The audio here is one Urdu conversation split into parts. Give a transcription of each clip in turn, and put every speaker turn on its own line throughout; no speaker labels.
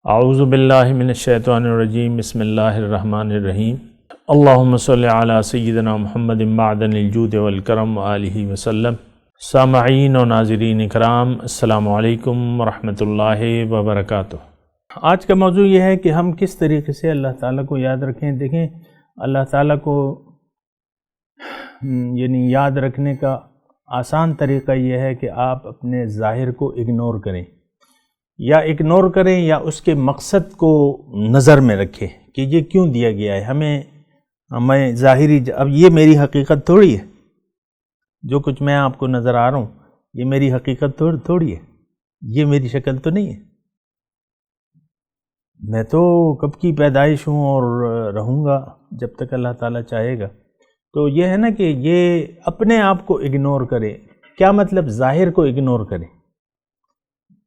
اعوذ باللہ من الشیطان الرجیم بسم اللہ الرحمن الرحیم اللہم صلی علی سیدنا محمد معدن الجود والکرم وآلہ وسلم۔ سامعین و ناظرین اکرام، السلام علیکم ورحمۃ اللہ وبرکاتہ۔ آج کا موضوع یہ ہے کہ ہم کس طریقے سے اللہ تعالیٰ کو یاد رکھیں۔ دیکھیں، اللہ تعالیٰ کو یاد رکھنے کا آسان طریقہ یہ ہے کہ آپ اپنے ظاہر کو اگنور کریں، یا اگنور کریں یا اس کے مقصد کو نظر میں رکھیں کہ یہ کیوں دیا گیا ہے ہمیں ظاہری اب یہ میری حقیقت تھوڑی ہے، جو کچھ میں آپ کو نظر آ رہا ہوں یہ میری حقیقت تھوڑی ہے، یہ میری شکل تو نہیں ہے، میں تو کب کی پیدائش ہوں اور رہوں گا جب تک اللہ تعالیٰ چاہے گا۔ تو یہ ہے نا کہ یہ اپنے آپ کو اگنور کریں۔ کیا مطلب؟ ظاہر کو اگنور کریں،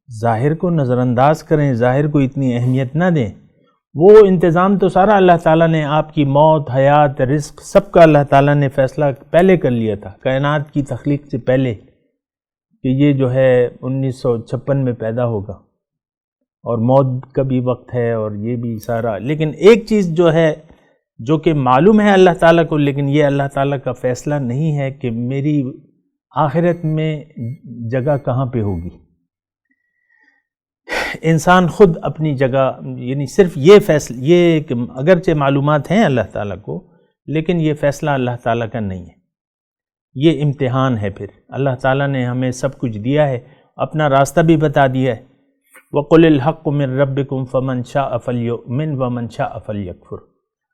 ظاہر کو نظر انداز کریں، ظاہر کو اتنی اہمیت نہ دیں۔ وہ انتظام تو سارا اللہ تعالیٰ نے، آپ کی موت، حیات، رزق، سب کا اللہ تعالیٰ نے فیصلہ پہلے کر لیا تھا، کائنات کی تخلیق سے پہلے، کہ یہ جو ہے 1956 میں پیدا ہوگا اور موت کا بھی وقت ہے اور یہ بھی سارا۔ لیکن ایک چیز جو ہے جو کہ معلوم ہے اللہ تعالیٰ کو، لیکن یہ اللہ تعالیٰ کا فیصلہ نہیں ہے کہ میری آخرت میں جگہ کہاں پہ ہوگی۔ انسان خود اپنی جگہ، صرف یہ فیصلہ، یہ کہ اگرچہ معلومات ہیں اللہ تعالیٰ کو، لیکن یہ فیصلہ اللہ تعالیٰ کا نہیں ہے، یہ امتحان ہے۔ پھر اللہ تعالیٰ نے ہمیں سب کچھ دیا ہے، اپنا راستہ بھی بتا دیا ہے۔ وَقُلِ الْحَقُّ مِن رَبِّكُمْ فَمَنْ شَاءَ فَلْيُؤْمِنْ وَمَنْ شَاءَ فَلْيَكْفُرْ۔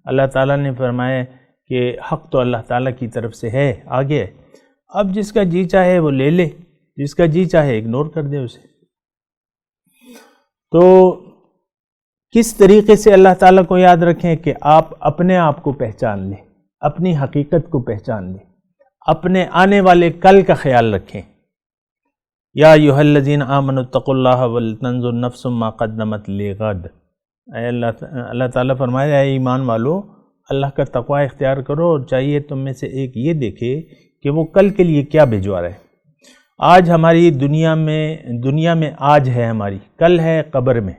اللہ تعالیٰ نے فرمایا کہ حق تو اللہ تعالیٰ کی طرف سے ہے، آگے ہے، اب جس کا جی چاہے وہ لے لے، جس کا جی چاہے اگنور کر دے اسے۔ تو کس طریقے سے اللہ تعالیٰ کو یاد رکھیں کہ آپ اپنے آپ کو پہچان لیں، اپنی حقیقت کو پہچان لیں، اپنے آنے والے کل کا خیال رکھیں۔ یا ایھا الذین آمنوا اتقوا اللہ ولتنظر نفس ما قدمت لغد۔ اے اللہ تعالیٰ فرمایا، اے ایمان والو، اللہ کا تقوی اختیار کرو، اور چاہیے تم میں سے ایک یہ دیکھے کہ وہ کل کے لیے کیا بھجوا رہا ہے۔ آج ہماری دنیا میں آج ہے ہماری، کل ہے قبر میں۔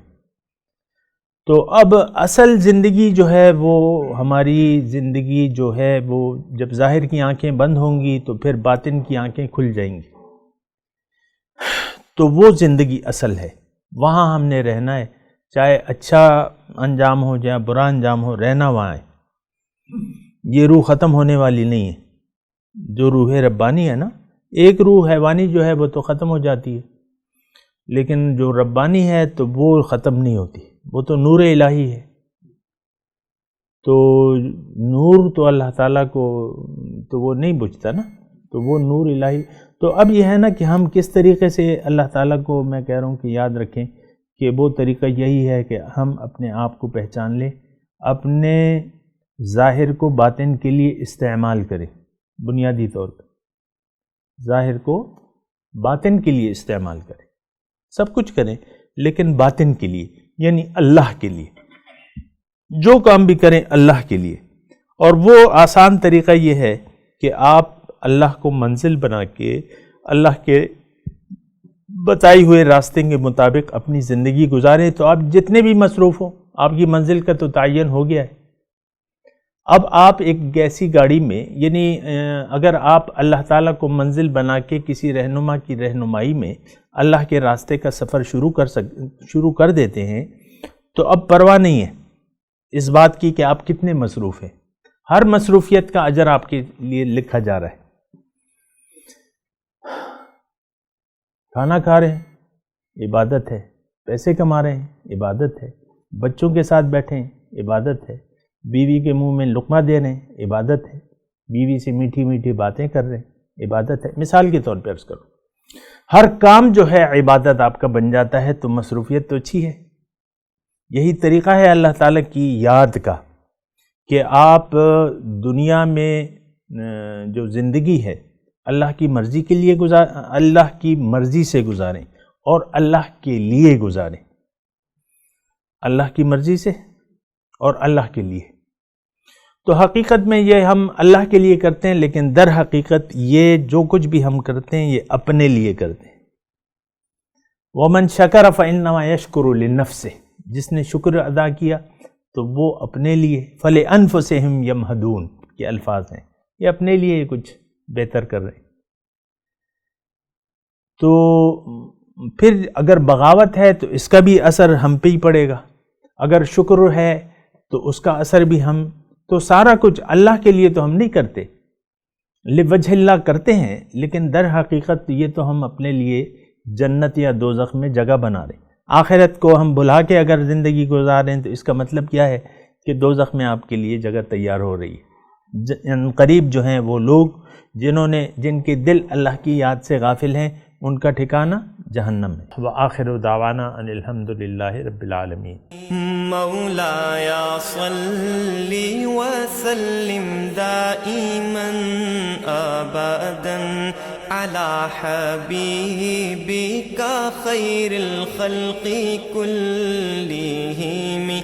تو اب اصل زندگی جو ہے وہ، ہماری زندگی جو ہے وہ، جب ظاہر کی آنکھیں بند ہوں گی تو پھر باطن کی آنکھیں کھل جائیں گی، تو وہ زندگی اصل ہے، وہاں ہم نے رہنا ہے، چاہے اچھا انجام ہو یا برا انجام ہو، رہنا وہاں ہے۔ یہ روح ختم ہونے والی نہیں ہے، جو روح ربانی ہے نا، ایک روح حیوانی جو ہے وہ تو ختم ہو جاتی ہے، لیکن جو ربانی ہے تو وہ ختم نہیں ہوتی، وہ تو نور الہی ہے۔ تو نور تو اللہ تعالیٰ کو تو وہ نہیں بجھتا نا، تو وہ نور الہی۔ تو اب یہ ہے نا کہ ہم کس طریقے سے اللہ تعالیٰ کو، میں کہہ رہا ہوں کہ یاد رکھیں، کہ وہ طریقہ یہی ہے کہ ہم اپنے آپ کو پہچان لیں، اپنے ظاہر کو باطن کے لیے استعمال کریں، بنیادی طور پر ظاہر کو باطن کے لیے استعمال کریں، سب کچھ کریں لیکن باطن کے لیے، یعنی اللہ کے لیے، جو کام بھی کریں اللہ کے لیے۔ اور وہ آسان طریقہ یہ ہے کہ آپ اللہ کو منزل بنا کے اللہ کے بتائی ہوئے راستے کے مطابق اپنی زندگی گزاریں، تو آپ جتنے بھی مصروف ہوں، آپ کی منزل کا تو تعین ہو گیا ہے۔ اب آپ ایک ایسی گاڑی میں، اگر آپ اللہ تعالیٰ کو منزل بنا کے کسی رہنما کی رہنمائی میں اللہ کے راستے کا سفر شروع کر دیتے ہیں، تو اب پرواہ نہیں ہے اس بات کی کہ آپ کتنے مصروف ہیں، ہر مصروفیت کا اجر آپ کے لیے لکھا جا رہا ہے۔ کھانا کھا رہے ہیں، عبادت ہے، پیسے کما رہے ہیں، عبادت ہے، بچوں کے ساتھ بیٹھے ہیں، عبادت ہے، بیوی کے منہ میں لقمہ دے رہے ہیں، عبادت ہے، بیوی سے میٹھی میٹھی باتیں کر رہے ہیں، عبادت ہے۔ مثال کے طور پہ عرض کرو، ہر کام جو ہے عبادت آپ کا بن جاتا ہے، تو مصروفیت تو اچھی ہے۔ یہی طریقہ ہے اللہ تعالیٰ کی یاد کا، کہ آپ دنیا میں جو زندگی ہے اللہ کی مرضی کے لیے اللہ کی مرضی سے گزاریں اور اللہ کے لیے گزاریں، اللہ کی مرضی سے اور اللہ کے لیے۔ تو حقیقت میں یہ ہم اللہ کے لیے کرتے ہیں، لیکن در حقیقت یہ جو کچھ بھی ہم کرتے ہیں یہ اپنے لیے کرتے ہیں۔ وَمَنْ شَكَرَ فَإِنَّمَا يَشْكُرُ لِنَفْسِهِ، جس نے شکر ادا کیا تو وہ اپنے لیے فَلِأَنفُسِهِمْ يَمْهَدُونَ کے الفاظ ہیں، یہ اپنے لیے کچھ بہتر کر رہے ہیں۔ تو پھر اگر بغاوت ہے تو اس کا بھی اثر ہم پہ ہی پڑے گا، اگر شکر ہے تو اس کا اثر بھی ہم، تو سارا کچھ اللہ کے لیے تو ہم نہیں کرتے، لوجہ اللہ کرتے ہیں، لیکن در حقیقت یہ تو ہم اپنے لیے جنت یا دوزخ میں جگہ بنا رہے ہیں۔ آخرت کو ہم بھلا کے اگر زندگی گزار رہے ہیں تو اس کا مطلب کیا ہے کہ دوزخ میں آپ کے لیے جگہ تیار ہو رہی ہے۔ قریب جو ہیں وہ لوگ جن کے دل اللہ کی یاد سے غافل ہیں، ان کا ٹھکانہ جہنم ہے۔ وآخر دعوانا ان الحمدللہ رب العالمین۔
مولایا صلی وسلم دائما ابدا علی حبیبک خیر الخلق کل